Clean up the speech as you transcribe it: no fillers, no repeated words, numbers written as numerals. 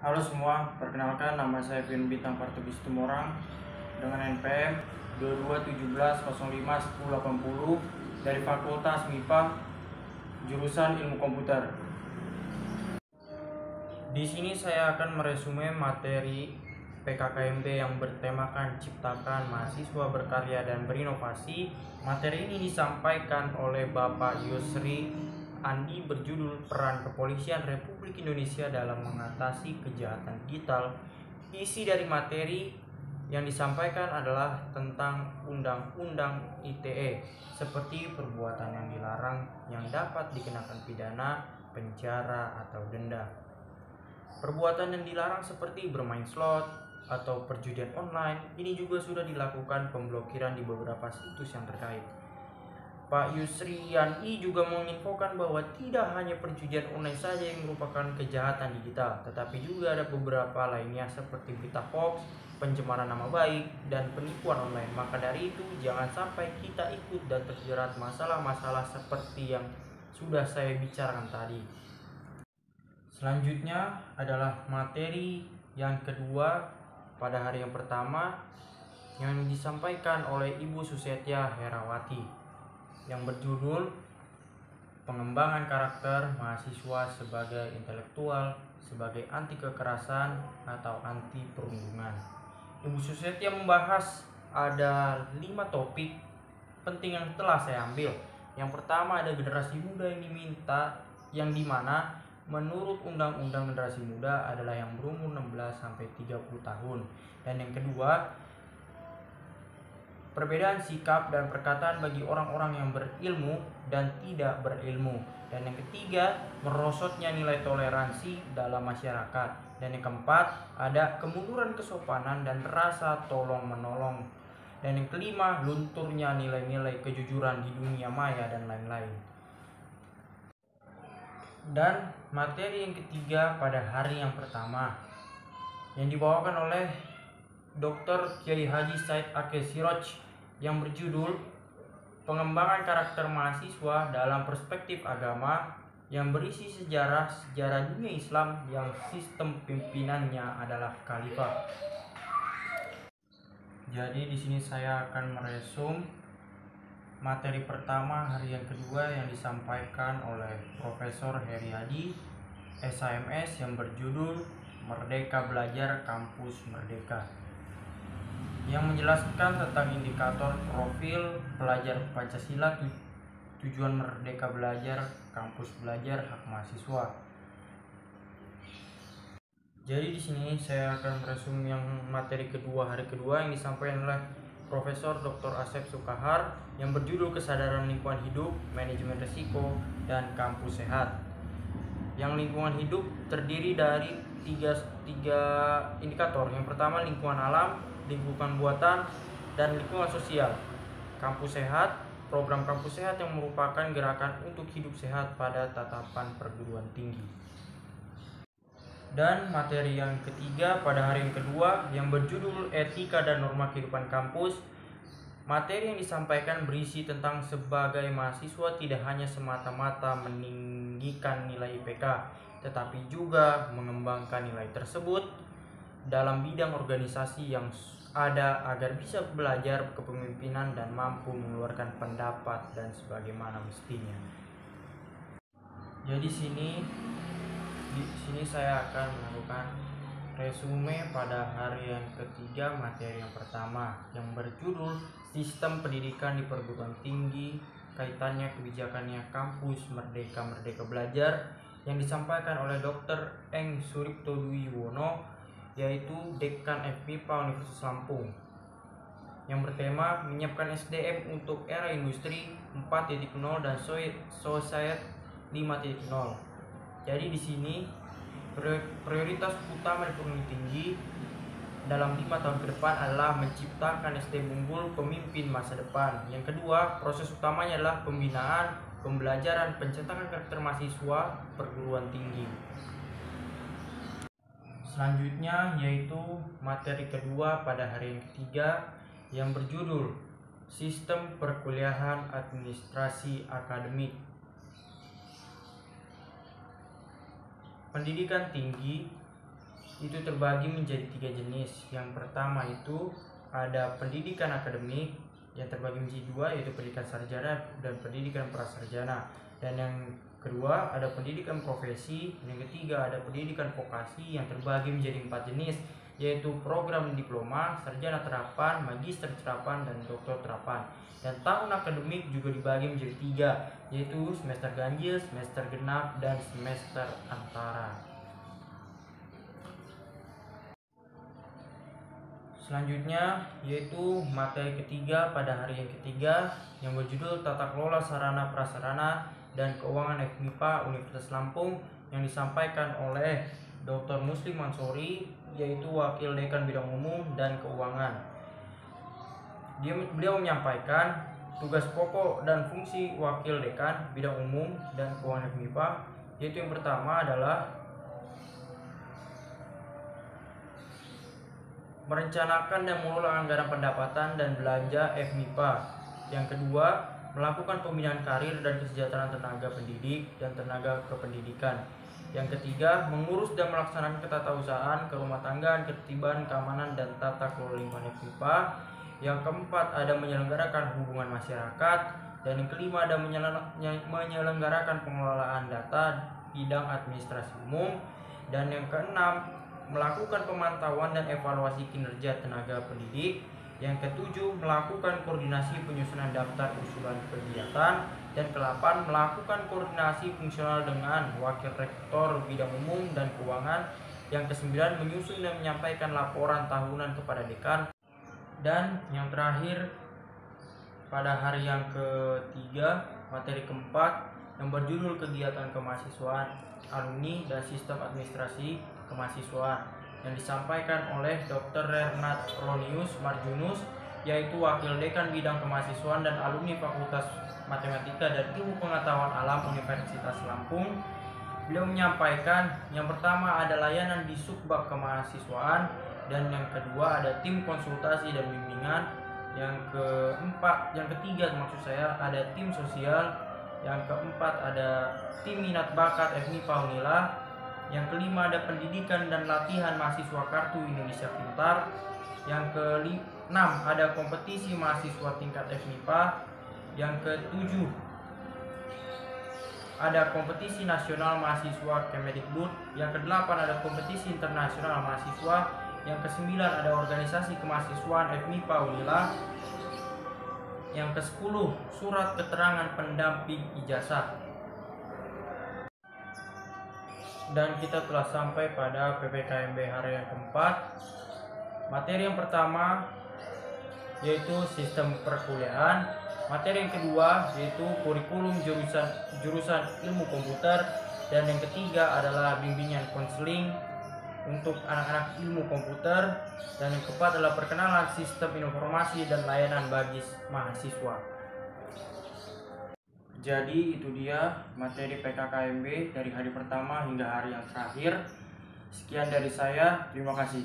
Halo semua, perkenalkan nama saya Vin Bintang Partubis Tumorang dengan NPM 2217051080 dari Fakultas MIPA jurusan Ilmu Komputer. Di sini saya akan meresume materi PKKMB yang bertemakan Ciptakan Mahasiswa Berkarya dan Berinovasi. Materi ini disampaikan oleh Bapak Yusri Andi berjudul Peran Kepolisian Republik Indonesia dalam Mengatasi Kejahatan Digital. Isi dari materi yang disampaikan adalah tentang Undang-Undang ITE, seperti perbuatan yang dilarang yang dapat dikenakan pidana, penjara, atau denda. Perbuatan yang dilarang seperti bermain slot atau perjudian online ini juga sudah dilakukan pemblokiran di beberapa situs yang terkait. Pak Yusri Yani juga menginfokan bahwa tidak hanya perjudian online saja yang merupakan kejahatan digital, tetapi juga ada beberapa lainnya seperti berita hoax, pencemaran nama baik, dan penipuan online. Maka dari itu, jangan sampai kita ikut dan terjerat masalah-masalah seperti yang sudah saya bicarakan tadi. Selanjutnya adalah materi yang kedua pada hari yang pertama yang disampaikan oleh Ibu Susetya Herawati yang berjudul Pengembangan Karakter Mahasiswa sebagai Intelektual, sebagai Anti Kekerasan atau Anti Perundungan. Ibu Susetya membahas ada 5 topik penting yang telah saya ambil. Yang pertama ada generasi muda yang diminta, yang dimana menurut Undang-Undang Generasi Muda adalah yang berumur 16-30 tahun. Dan yang kedua, perbedaan sikap dan perkataan bagi orang-orang yang berilmu dan tidak berilmu. Dan yang ketiga, merosotnya nilai toleransi dalam masyarakat. Dan yang keempat, ada kemunduran kesopanan dan rasa tolong-menolong. Dan yang kelima, lunturnya nilai-nilai kejujuran di dunia maya dan lain-lain. Dan materi yang ketiga pada hari yang pertama yang dibawakan oleh Dr. Kiai Haji Said Akil Siroj yang berjudul Pengembangan Karakter Mahasiswa dalam Perspektif Agama, yang berisi sejarah dunia Islam yang sistem pimpinannya adalah khalifah. Jadi di sini saya akan meresum materi pertama hari yang kedua yang disampaikan oleh Profesor Heriadi SHMS yang berjudul Merdeka Belajar Kampus Merdeka, yang menjelaskan tentang indikator profil pelajar Pancasila, tujuan Merdeka Belajar Kampus Belajar Hak Mahasiswa. Jadi di sini saya akan meresum yang materi kedua hari kedua yang disampaikan oleh Profesor Dr. Asep Sukahar yang berjudul Kesadaran Lingkungan Hidup, Manajemen Risiko, dan Kampus Sehat. Yang lingkungan hidup terdiri dari tiga indikator. Yang pertama lingkungan alam, lingkungan buatan, dan lingkungan sosial. Kampus Sehat, program Kampus Sehat yang merupakan gerakan untuk hidup sehat pada tatapan perguruan tinggi. Dan materi yang ketiga pada hari yang kedua yang berjudul Etika dan Norma Kehidupan Kampus. Materi yang disampaikan berisi tentang sebagai mahasiswa tidak hanya semata-mata meninggikan nilai IPK, tetapi juga mengembangkan nilai tersebut dalam bidang organisasi yang ada agar bisa belajar kepemimpinan dan mampu mengeluarkan pendapat dan sebagaimana mestinya. Jadi di sini saya akan melakukan resume pada hari yang ketiga materi yang pertama yang berjudul Sistem Pendidikan di Perguruan Tinggi, kaitannya kebijakannya Kampus Merdeka Belajar, yang disampaikan oleh Dr. Eng Suripto Dwiwono, yaitu Dekan FMIPA Universitas Lampung, yang bertema menyiapkan SDM untuk era industri 4.0 dan society 5.0. Jadi di sini prioritas utama di perguruan tinggi dalam 5 tahun ke depan adalah menciptakan SDM unggul pemimpin masa depan. Yang kedua, proses utamanya adalah pembinaan, pembelajaran, pencetakan karakter mahasiswa perguruan tinggi. Selanjutnya yaitu materi kedua pada hari yang ketiga yang berjudul Sistem Perkuliahan Administrasi Akademik. Pendidikan tinggi itu terbagi menjadi 3 jenis. Yang pertama itu ada pendidikan akademik yang terbagi menjadi 2, yaitu pendidikan sarjana dan pendidikan prasarjana. Dan yang kedua ada pendidikan profesi, yang ketiga ada pendidikan vokasi yang terbagi menjadi 4 jenis, yaitu program diploma, sarjana terapan, magister terapan, dan doktor terapan. Dan tahun akademik juga dibagi menjadi 3, yaitu semester ganjil, semester genap, dan semester antara. Selanjutnya yaitu materi ketiga pada hari yang ketiga yang berjudul Tata Kelola Sarana Prasarana dan Keuangan FMIPA Universitas Lampung, yang disampaikan oleh Dr. Muslim Mansori, yaitu Wakil Dekan Bidang Umum dan Keuangan. Beliau menyampaikan tugas pokok dan fungsi Wakil Dekan Bidang Umum dan Keuangan FMIPA, yaitu yang pertama adalah merencanakan dan mengelola anggaran pendapatan dan belanja FMIPA. Yang kedua, melakukan pembinaan karir dan kesejahteraan tenaga pendidik dan tenaga kependidikan. Yang ketiga, mengurus dan melaksanakan ketatausahaan kerumah tangga, ketertiban, keamanan, dan tata kelola lingkungan FMIPA. Yang keempat, ada menyelenggarakan hubungan masyarakat. Dan yang kelima, ada menyelenggarakan pengelolaan data bidang administrasi umum. Dan yang keenam, melakukan pemantauan dan evaluasi kinerja tenaga pendidik. Yang ketujuh, melakukan koordinasi penyusunan daftar usulan kegiatan. Dan ke-8, melakukan koordinasi fungsional dengan wakil rektor bidang umum dan keuangan. Yang ke-9, menyusun dan menyampaikan laporan tahunan kepada dekan. Dan yang terakhir, pada hari yang ketiga, materi keempat yang berjudul Kegiatan Kemahasiswaan Alumni dan Sistem Administrasi Kemahasiswaan, yang disampaikan oleh Dr. Renat Ronius Marjunus, yaitu Wakil Dekan Bidang Kemahasiswaan dan Alumni Fakultas Matematika dan Ilmu Pengetahuan Alam Universitas Lampung. Beliau menyampaikan yang pertama ada layanan di Subbak Kemahasiswaan, dan yang kedua ada tim konsultasi dan bimbingan. Yang ketiga ada tim sosial. Yang keempat ada tim minat bakat FMIPA Unila. Yang kelima ada pendidikan dan latihan mahasiswa Kartu Indonesia Pintar. Yang keenam ada kompetisi mahasiswa tingkat FMIPA. Yang ketujuh ada kompetisi nasional mahasiswa Kemedikbud. Yang kedelapan ada kompetisi internasional mahasiswa. Yang ke-9 ada organisasi kemahasiswaan FMIPA Unila. Yang ke-10 surat keterangan pendamping ijazah. Dan kita telah sampai pada PPKMB hari yang keempat. Materi yang pertama yaitu sistem perkuliahan. Materi yang kedua yaitu kurikulum jurusan ilmu komputer. Dan yang ketiga adalah bimbingan konseling untuk anak-anak ilmu komputer. Dan yang keempat adalah perkenalan sistem informasi dan layanan bagi mahasiswa. Jadi itu dia materi PKKMB dari hari pertama hingga hari yang terakhir. Sekian dari saya, terima kasih.